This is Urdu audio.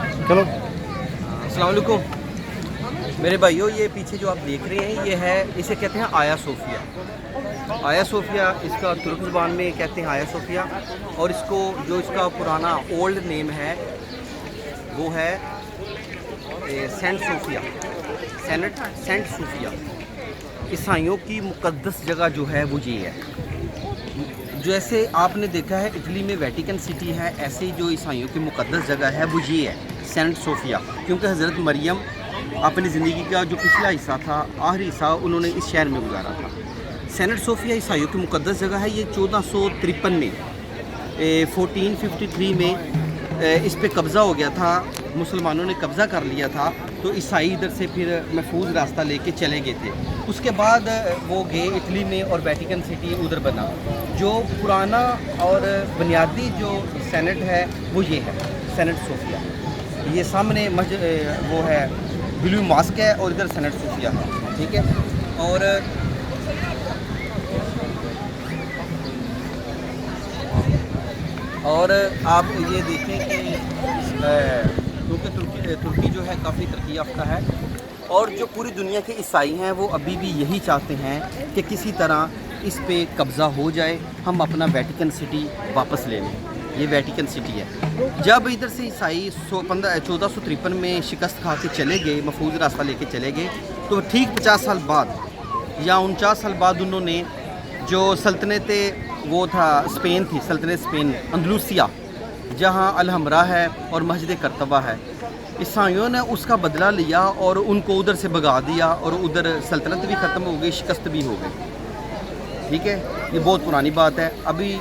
چلو السلام علیکم میرے بھائیوں، یہ پیچھے جو آپ دیکھ رہے ہیں یہ ہے، اسے کہتے ہیں آیا صوفیہ۔ آیا صوفیہ اس کا ترک زبان میں کہتے ہیں آیا صوفیہ، اور اس کو جو اس کا پرانا اولڈ نیم ہے وہ ہے سینٹ صوفیہ، سینٹ صوفیہ۔ عیسائیوں کی مقدس جگہ جو ہے وہ یہ ہے۔ جیسے آپ نے دیکھا ہے اٹلی میں ویٹیکن سٹی ہے، ایسے ہی جو عیسائیوں کی مقدس جگہ ہے وہ یہ ہے سینٹ صوفیہ، کیونکہ حضرت مریم اپنی زندگی کا جو پچھلا حصہ تھا، آخری حصہ انہوں نے اس شہر میں گزارا تھا۔ سینٹ صوفیہ عیسائیوں کی مقدس جگہ ہے۔ یہ 1453 میں 1453 میں اس پہ قبضہ ہو گیا تھا، مسلمانوں نے قبضہ کر لیا تھا، تو عیسائی ادھر سے پھر محفوظ راستہ لے کے چلے گئے تھے۔ اس کے بعد وہ گئے اٹلی میں اور ویٹیکن سٹی ادھر بنا۔ جو پرانا اور بنیادی جو سینٹ ہے وہ یہ ہے سینٹ صوفیہ۔ یہ سامنے وہ ہے بلیو ماسک ہے اور ادھر سینٹ صوفیہ ہے، ٹھیک ہے۔ اور آپ یہ دیکھیں کہ کیونکہ ترکی جو ہے کافی ترقی یافتہ ہے، اور جو پوری دنیا کے عیسائی ہیں وہ ابھی بھی یہی چاہتے ہیں کہ کسی طرح اس پہ قبضہ ہو جائے، ہم اپنا ویٹیکن سٹی واپس لے لیں۔ یہ ویٹیکن سٹی ہے۔ جب ادھر سے عیسائی 1453 میں شکست کھا کے چلے گئے، محفوظ راستہ لے کے چلے گئے، تو ٹھیک 50 سال بعد یا 49 سال بعد انہوں نے جو سلطنت وہ تھا اسپین تھی، سلطنت اسپین اندلوسیہ، جہاں الحمرا ہے اور مسجد کرتبہ ہے، عیسائیوں نے اس کا بدلہ لیا اور ان کو ادھر سے بھگا دیا، اور ادھر سلطنت بھی ختم ہو گئی، شکست بھی ہو گئی، ٹھیک ہے۔ یہ بہت پرانی بات ہے۔ ابھی